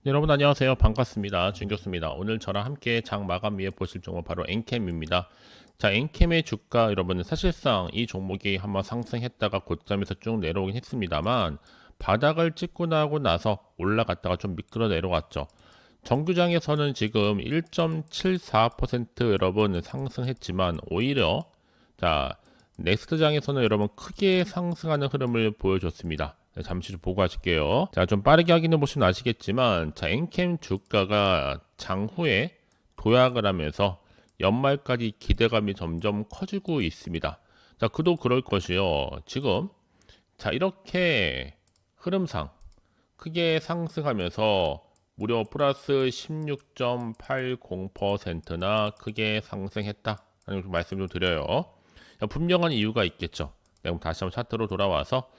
네, 여러분 안녕하세요. 반갑습니다. 준교수입니다. 오늘 저랑 함께 장 마감 위에 보실 종목 바로 엔캠입니다. 자, 엔캠의 주가 여러분 사실상 이 종목이 한번 상승했다가 고점에서 쭉 내려오긴 했습니다만 바닥을 찍고 나고 나서 올라갔다가 좀 미끄러 내려왔죠. 정규장에서는 지금 1.74% 여러분 상승했지만 오히려 자, 넥스트장에서는 여러분 크게 상승하는 흐름을 보여줬습니다. 네, 잠시 좀 보고 하실게요. 자, 좀 빠르게 확인해 보시면 아시겠지만, 자, 엔캠 주가가 장후에 도약을 하면서 연말까지 기대감이 점점 커지고 있습니다. 자, 그도 그럴 것이요. 지금, 자, 이렇게 흐름상 크게 상승하면서 무려 플러스 16.80%나 크게 상승했다. 라는 말씀 좀 드려요. 분명한 이유가 있겠죠. 내가 다시 한번 차트로 돌아와서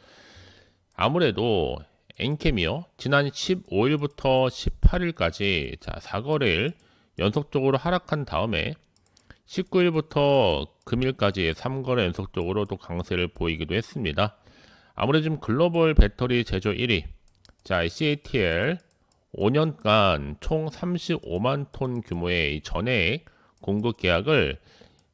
아무래도 엔캠이요. 지난 15일부터 18일까지 자, 4거래일 연속적으로 하락한 다음에 19일부터 금일까지 3거래 연속적으로 또 강세를 보이기도 했습니다. 아무래도 지금 글로벌 배터리 제조 1위 자, CATL 5년간 총 35만 톤 규모의 전해액 공급 계약을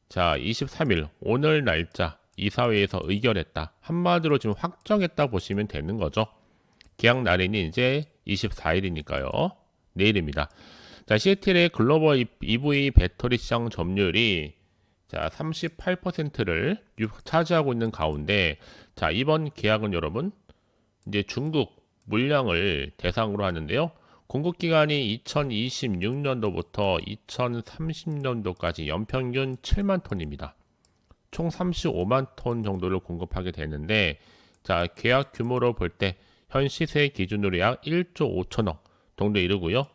자, 23일 오늘 날짜 이사회에서 의결했다. 한마디로 지금 확정했다 보시면 되는 거죠. 계약 날인이 이제 24일이니까요. 내일입니다. 자, CATL의 글로벌 EV 배터리 시장 점유율이 자, 38%를 차지하고 있는 가운데 자, 이번 계약은 여러분 이제 중국 물량을 대상으로 하는데요. 공급 기간이 2026년도부터 2030년도까지 연평균 7만 톤입니다. 총 35만 톤 정도를 공급하게 되는데 자, 계약 규모로 볼 때 현 시세 기준으로 약 1조 5천억 정도 이르고요.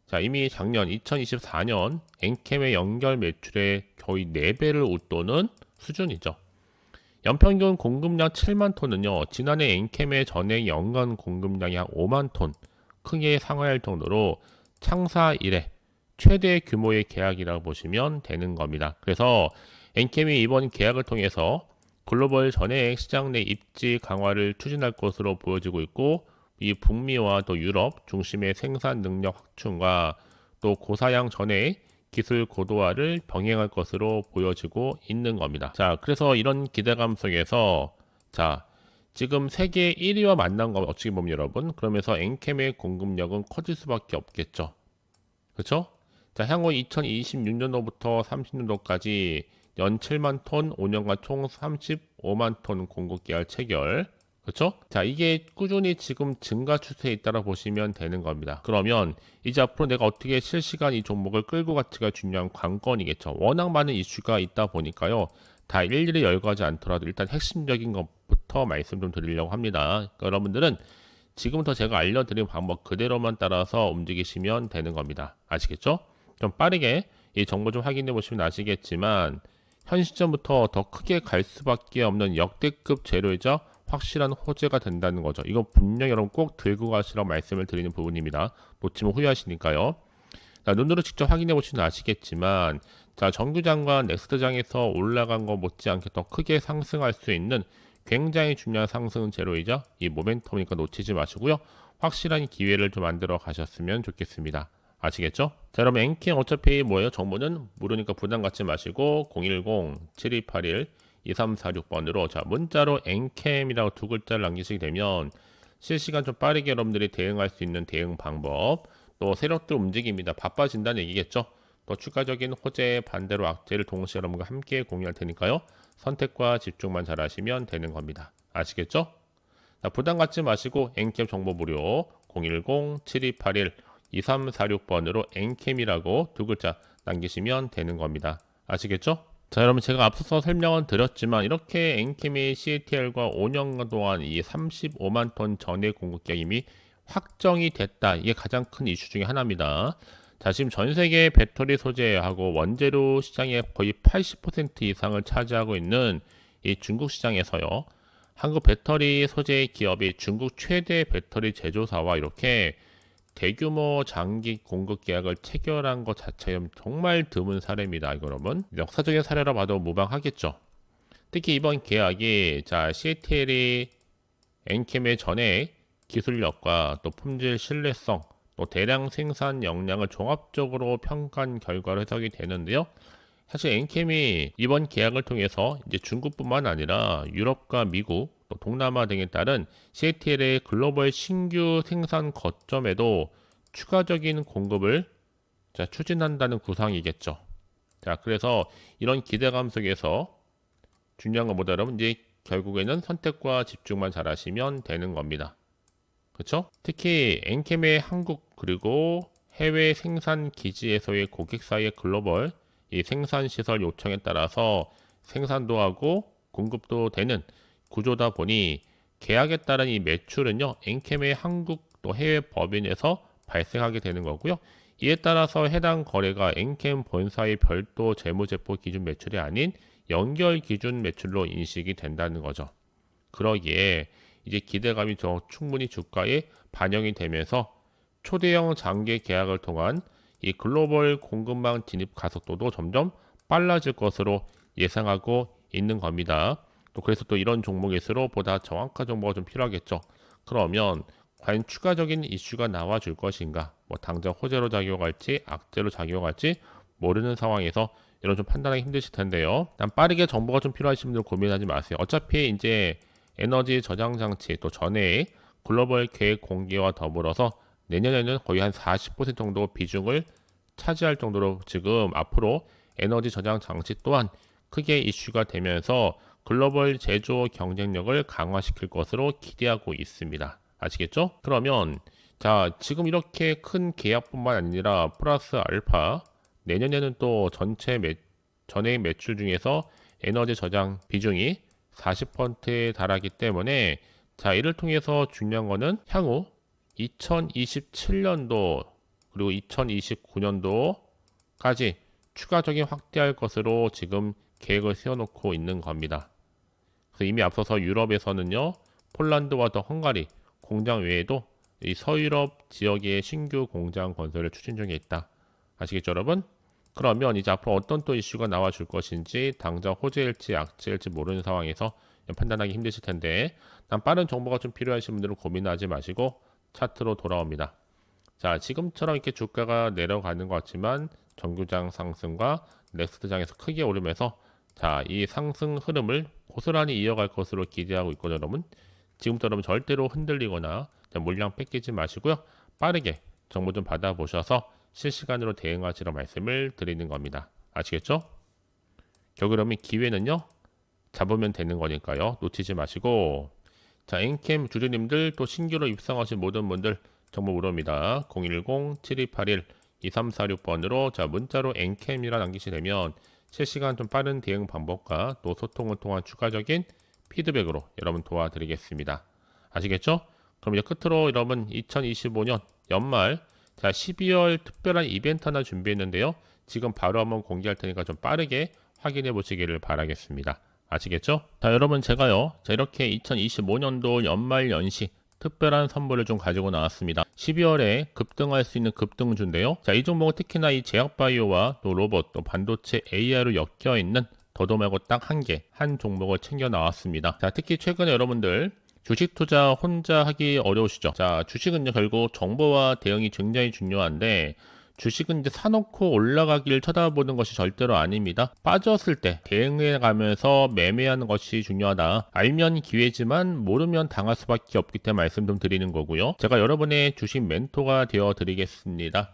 자, 이미 작년 2024년 엔캠의 연결 매출의 거의 4배를 웃도는 수준이죠. 연평균 공급량 7만 톤은요. 지난해 엔캠의 전액 연간 공급량이 약 5만 톤 크게 상회할 정도로 창사 이래 최대 규모의 계약이라고 보시면 되는 겁니다. 그래서 엔캠이 이번 계약을 통해서 글로벌 전해액 시장 내 입지 강화를 추진할 것으로 보여지고 있고 이 북미와 또 유럽 중심의 생산 능력 확충과 또 고사양 전해액 기술 고도화를 병행할 것으로 보여지고 있는 겁니다. 자, 그래서 이런 기대감 속에서 자, 지금 세계 1위와 만난 거 어떻게 보면 여러분 그러면서 엔캠의 공급력은 커질 수밖에 없겠죠. 그렇죠? 자, 향후 2026년도부터 30년도까지 연 7만 톤, 5년간 총 35만 톤 공급 계약 체결. 그렇죠? 자, 이게 꾸준히 지금 증가 추세에 있다고 보시면 되는 겁니다. 그러면 이제 앞으로 내가 어떻게 실시간 이 종목을 끌고 갈지가 중요한 관건이겠죠. 워낙 많은 이슈가 있다 보니까요. 다 일일이 열거하지 않더라도 일단 핵심적인 것부터 말씀 좀 드리려고 합니다. 그러니까 여러분들은 지금부터 제가 알려드린 방법 그대로만 따라서 움직이시면 되는 겁니다. 아시겠죠? 좀 빠르게 이 정보 좀 확인해 보시면 아시겠지만 현 시점부터 더 크게 갈 수밖에 없는 역대급 재료이자 확실한 호재가 된다는 거죠. 이거 분명히 여러분 꼭 들고 가시라고 말씀을 드리는 부분입니다. 놓치면 후회하시니까요. 자, 눈으로 직접 확인해 보시면 아시겠지만 자, 정규장과 넥스트장에서 올라간 거 못지않게 더 크게 상승할 수 있는 굉장히 중요한 상승 재료이자 이 모멘텀이니까 놓치지 마시고요. 확실한 기회를 좀 만들어 가셨으면 좋겠습니다. 아시겠죠? 자, 여러분 엔캠 어차피 뭐예요? 정보는 모르니까 부담 갖지 마시고 010-7281-2346번으로 자, 문자로 엔캠이라고 두 글자를 남기시게 되면 실시간 좀 빠르게 여러분들이 대응할 수 있는 대응 방법 또 세력들 움직입니다. 바빠진다는 얘기겠죠? 또 추가적인 호재 반대로 악재를 동시에 여러분과 함께 공유할 테니까요. 선택과 집중만 잘 하시면 되는 겁니다. 아시겠죠? 자, 부담 갖지 마시고 엔캠 정보 무료 010-7281-2346번으로 엔캠이라고 두 글자 남기시면 되는 겁니다. 아시겠죠? 자, 여러분 제가 앞서서 설명은 드렸지만 이렇게 엔캠이 CATL과 5년간 동안 이 35만 톤 전해 공급량 이미 확정이 됐다. 이게 가장 큰 이슈 중에 하나입니다. 자, 지금 전 세계 배터리 소재하고 원재료 시장의 거의 80% 이상을 차지하고 있는 이 중국 시장에서요. 한국 배터리 소재 기업이 중국 최대 배터리 제조사와 이렇게 대규모 장기 공급 계약을 체결한 것 자체는 정말 드문 사례입니다. 이거 여러분 역사적인 사례라 봐도 무방하겠죠. 특히 이번 계약이 자, CATL이 엔캠의 전액 기술력과 또 품질 신뢰성 또 대량 생산 역량을 종합적으로 평가한 결과로 해석이 되는데요. 사실 엔캠이 이번 계약을 통해서 이제 중국뿐만 아니라 유럽과 미국, 또 동남아 등에 따른 CATL의 글로벌 신규 생산 거점에도 추가적인 공급을 추진한다는 구상이겠죠. 자, 그래서 이런 기대감 속에서 중요한 건 뭐다 여러분? 이제 결국에는 선택과 집중만 잘하시면 되는 겁니다. 그렇죠? 특히 엔캠의 한국 그리고 해외 생산 기지에서의 고객사의 글로벌 이 생산 시설 요청에 따라서 생산도 하고 공급도 되는 구조다 보니 계약에 따른 이 매출은요 엔캠의 한국 또 해외 법인에서 발생하게 되는 거고요. 이에 따라서 해당 거래가 엔캠 본사의 별도 재무제표 기준 매출이 아닌 연결 기준 매출로 인식이 된다는 거죠. 그러기에 이제 기대감이 충분히 주가에 반영이 되면서 초대형 장기 계약을 통한 이 글로벌 공급망 진입 가속도도 점점 빨라질 것으로 예상하고 있는 겁니다. 또 그래서 또 이런 종목일수록 보다 정확한 정보가 좀 필요하겠죠. 그러면 과연 추가적인 이슈가 나와줄 것인가? 뭐 당장 호재로 작용할지 악재로 작용할지 모르는 상황에서 이런 좀 판단하기 힘드실 텐데요. 일단 빠르게 정보가 좀 필요하신 분들 고민하지 마세요. 어차피 이제 에너지 저장 장치 또 전해의 글로벌 계획 공개와 더불어서 내년에는 거의 한 40% 정도 비중을 차지할 정도로 지금 앞으로 에너지 저장 장치 또한 크게 이슈가 되면서 글로벌 제조 경쟁력을 강화시킬 것으로 기대하고 있습니다. 아시겠죠? 그러면 자 지금 이렇게 큰 계약뿐만 아니라 플러스 알파 내년에는 또 전액 매출 중에서 에너지 저장 비중이 40%에 달하기 때문에 자 이를 통해서 중요한 거는 향후 2027년도 그리고 2029년도까지 추가적인 확대할 것으로 지금 계획을 세워놓고 있는 겁니다. 그래서 이미 앞서서 유럽에서는요 폴란드와 더 헝가리 공장 외에도 이 서유럽 지역의 신규 공장 건설을 추진 중에 있다. 아시겠죠 여러분? 그러면 이제 앞으로 어떤 또 이슈가 나와줄 것인지 당장 호재일지 악재일지 모르는 상황에서 판단하기 힘드실 텐데 난 빠른 정보가 좀 필요하신 분들은 고민하지 마시고 차트로 돌아옵니다. 자 지금처럼 이렇게 주가가 내려가는 것 같지만 정규장 상승과 넥스트장에서 크게 오르면서 자 이 상승 흐름을 고스란히 이어갈 것으로 기대하고 있거든요 여러분. 지금부터 여러분 절대로 흔들리거나 물량 뺏기지 마시고요. 빠르게 정보 좀 받아보셔서 실시간으로 대응하시라 말씀을 드리는 겁니다. 아시겠죠? 결국 그러면 기회는요 잡으면 되는 거니까요 놓치지 마시고 자 엔캠 주주님들 또 신규로 입성하신 모든 분들 정보 물어봅니다. 010-7281-2346번으로 자 문자로 엔캠이라 남기시면 실시간 좀 빠른 대응 방법과 또 소통을 통한 추가적인 피드백으로 여러분 도와드리겠습니다. 아시겠죠? 그럼 이제 끝으로 여러분 2025년 연말 자 12월 특별한 이벤트 하나 준비했는데요. 지금 바로 한번 공개할 테니까 좀 빠르게 확인해 보시기를 바라겠습니다. 아시겠죠? 자 여러분 제가요 자 이렇게 2025년도 연말 연시 특별한 선물을 좀 가지고 나왔습니다. 12월에 급등할 수 있는 급등주인데요. 자 이 종목은 특히나 이 제약바이오와 또 로봇 또 반도체 AI로 엮여 있는 더도 말고 딱 한 종목을 챙겨 나왔습니다. 자 특히 최근에 여러분들 주식 투자 혼자 하기 어려우시죠? 자 주식은요 결국 정보와 대응이 굉장히 중요한데 주식은 이제 사놓고 올라가기를 쳐다보는 것이 절대로 아닙니다. 빠졌을 때 대응해 가면서 매매하는 것이 중요하다. 알면 기회지만 모르면 당할 수밖에 없기 때문에 말씀 좀 드리는 거고요. 제가 여러분의 주식 멘토가 되어 드리겠습니다.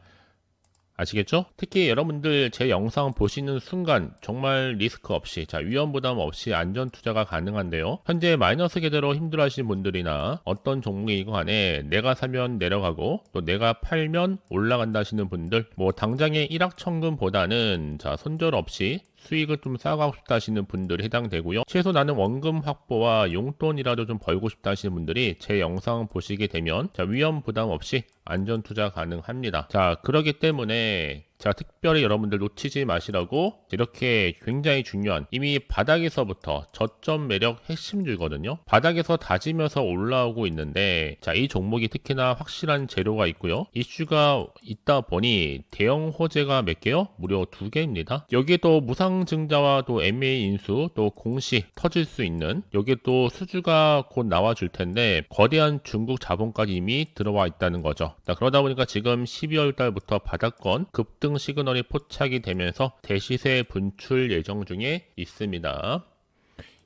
아시겠죠? 특히 여러분들 제 영상 보시는 순간 정말 리스크 없이 자 위험 부담 없이 안전 투자가 가능한데요. 현재 마이너스 계좌로 힘들어 하시는 분들이나 어떤 종목이건 간에 내가 사면 내려가고 또 내가 팔면 올라간다 하시는 분들 뭐 당장의 일확천금보다는 자 손절 없이 수익을 좀 쌓아가고 싶다 하시는 분들이 해당되고요. 최소 나는 원금 확보와 용돈이라도 좀 벌고 싶다 하시는 분들이 제 영상 보시게 되면 자 위험 부담 없이 안전 투자 가능합니다. 자 그러기 때문에 제가 특별히 여러분들 놓치지 마시라고 이렇게 굉장히 중요한 이미 바닥에서부터 저점 매력 핵심주거든요. 바닥에서 다지면서 올라오고 있는데 자, 이 종목이 특히나 확실한 재료가 있고요. 이슈가 있다 보니 대형 호재가 몇 개요? 무려 2개입니다. 여기에 또 무상증자와 또 MA 인수 또 공시 터질 수 있는 여기에 또 수주가 곧 나와줄 텐데 거대한 중국 자본까지 이미 들어와 있다는 거죠. 자, 그러다 보니까 지금 12월 달부터 바닥권 급등 시그널이 포착이 되면서 대시세 분출 예정 중에 있습니다.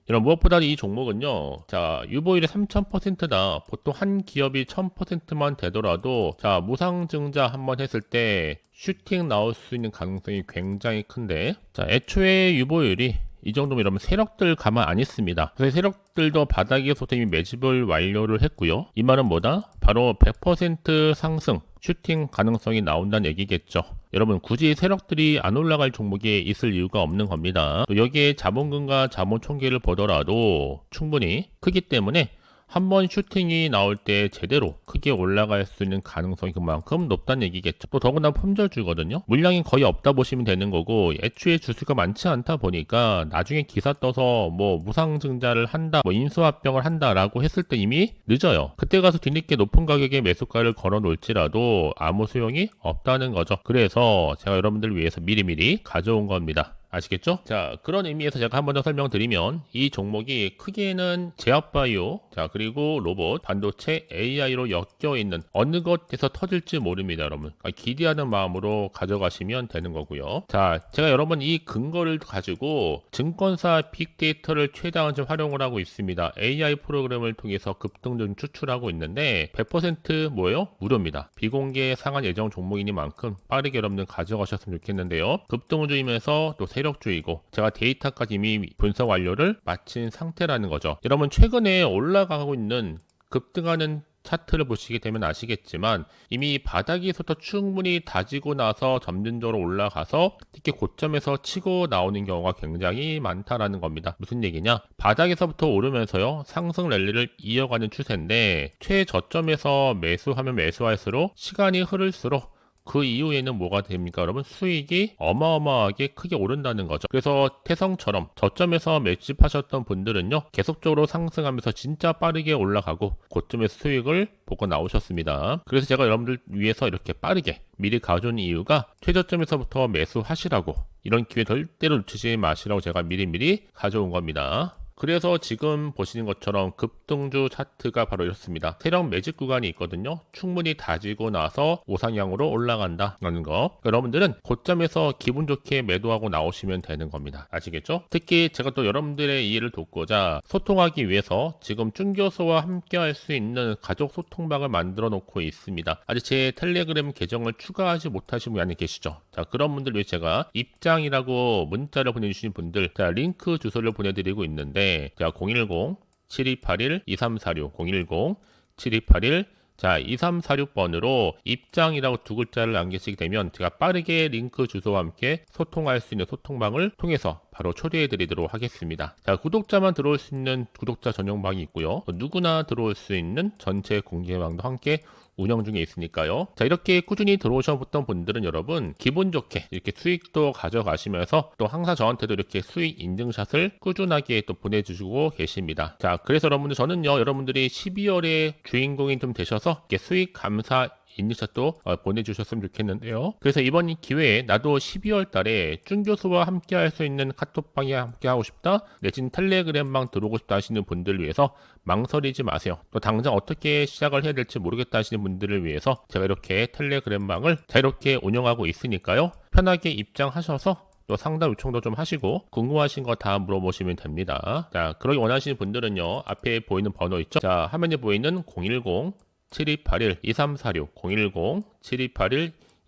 이런 무엇보다 이 종목은요, 자, 유보율이 3000%다. 보통 한 기업이 1000%만 되더라도, 자, 무상증자 한번 했을 때 슈팅 나올 수 있는 가능성이 굉장히 큰데, 자, 애초에 유보율이 이 정도면 이러면 세력들 가만 안 있습니다. 그래서 세력들도 바닥에서 이미 매집을 완료를 했고요. 이 말은 뭐다? 바로 100% 상승, 슈팅 가능성이 나온다는 얘기겠죠. 여러분 굳이 세력들이 안 올라갈 종목에 있을 이유가 없는 겁니다. 또 여기에 자본금과 자본 총계를 보더라도 충분히 크기 때문에 한번 슈팅이 나올 때 제대로 크게 올라갈 수 있는 가능성이 그만큼 높다는 얘기겠죠. 또 더군다나 품절주거든요. 물량이 거의 없다 보시면 되는 거고 애초에 주수가 많지 않다 보니까 나중에 기사 떠서 뭐 무상증자를 한다, 뭐 인수합병을 한다라고 했을 때 이미 늦어요. 그때 가서 뒤늦게 높은 가격에 매수가를 걸어 놓을지라도 아무 소용이 없다는 거죠. 그래서 제가 여러분들 위해서 미리미리 가져온 겁니다. 아시겠죠? 자, 그런 의미에서 제가 한 번 더 설명드리면 이 종목이 크게는 제약바이오, 자, 그리고 로봇, 반도체, AI로 엮여 있는 어느 것에서 터질지 모릅니다, 여러분. 그러니까 기대하는 마음으로 가져가시면 되는 거고요. 자, 제가 여러분 이 근거를 가지고 증권사 빅데이터를 최대한 좀 활용을 하고 있습니다. AI 프로그램을 통해서 급등 좀 추출하고 있는데 100% 뭐예요? 무료입니다. 비공개 상한 예정 종목이니만큼 빠르게 여러분들 가져가셨으면 좋겠는데요. 급등주이면서 또 세력주의고 제가 데이터까지 이미 분석 완료를 마친 상태라는 거죠. 여러분 최근에 올라가고 있는 급등하는 차트를 보시게 되면 아시겠지만 이미 바닥에서부터 충분히 다지고 나서 점진적으로 올라가서 특히 고점에서 치고 나오는 경우가 굉장히 많다라는 겁니다. 무슨 얘기냐? 바닥에서부터 오르면서요 상승 랠리를 이어가는 추세인데 최저점에서 매수하면 매수할수록 시간이 흐를수록 그 이후에는 뭐가 됩니까? 여러분 수익이 어마어마하게 크게 오른다는 거죠. 그래서 태성처럼 저점에서 매집하셨던 분들은요 계속적으로 상승하면서 진짜 빠르게 올라가고 고점에서 수익을 보고 나오셨습니다. 그래서 제가 여러분들 위해서 이렇게 빠르게 미리 가져온 이유가 최저점에서부터 매수하시라고 이런 기회 절대로 놓치지 마시라고 제가 미리미리 가져온 겁니다. 그래서 지금 보시는 것처럼 급등주 차트가 바로 이렇습니다. 세력 매집 구간이 있거든요. 충분히 다지고 나서 우상향으로 올라간다라는 거. 여러분들은 고점에서 기분 좋게 매도하고 나오시면 되는 겁니다. 아시겠죠? 특히 제가 또 여러분들의 이해를 돕고자 소통하기 위해서 지금 쭌교수와 함께 할 수 있는 가족 소통방을 만들어 놓고 있습니다. 아직 제 텔레그램 계정을 추가하지 못하신 분이 계시죠? 자, 그런 분들 위해 제가 입장이라고 문자를 보내주신 분들 자, 링크 주소를 보내드리고 있는데 자, 010-7281-2346 010-7281 자, 2346번으로 입장이라고 두 글자를 남기시게 되면 제가 빠르게 링크 주소와 함께 소통할 수 있는 소통방을 통해서 바로 초대해 드리도록 하겠습니다. 자, 구독자만 들어올 수 있는 구독자 전용방이 있고요. 누구나 들어올 수 있는 전체 공개방도 함께 운영 중에 있으니까요. 자, 이렇게 꾸준히 들어오셨던 분들은 여러분 기분 좋게 이렇게 수익도 가져가시면서 또 항상 저한테도 이렇게 수익 인증샷을 꾸준하게 또 보내주시고 계십니다. 자, 그래서 여러분들 저는요 여러분들이 12월에 주인공이 좀 되셔서 이렇게 수익 감사 인증샷도 보내주셨으면 좋겠는데요. 그래서 이번 기회에 나도 12월 달에 쭌교수와 함께 할 수 있는 카톡방에 함께 하고 싶다 내지는 텔레그램방 들어오고 싶다 하시는 분들을 위해서 망설이지 마세요. 또 당장 어떻게 시작을 해야 될지 모르겠다 하시는 분들을 위해서 제가 이렇게 텔레그램방을 자유롭게 운영하고 있으니까요. 편하게 입장하셔서 또 상담 요청도 좀 하시고 궁금하신 거 다 물어보시면 됩니다. 자, 그러기 원하시는 분들은요 앞에 보이는 번호 있죠? 자, 화면에 보이는 010-7281-2346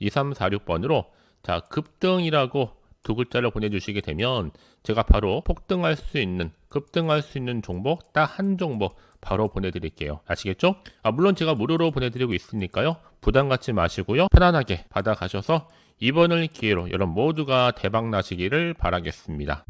010-7281-2346번으로 자, 급등이라고 두 글자를 보내주시게 되면 제가 바로 폭등할 수 있는 급등할 수 있는 종목 딱 한 종목 바로 보내드릴게요. 아시겠죠? 물론 제가 무료로 보내드리고 있으니까요. 부담 갖지 마시고요. 편안하게 받아가셔서 이번을 기회로 여러분 모두가 대박 나시기를 바라겠습니다.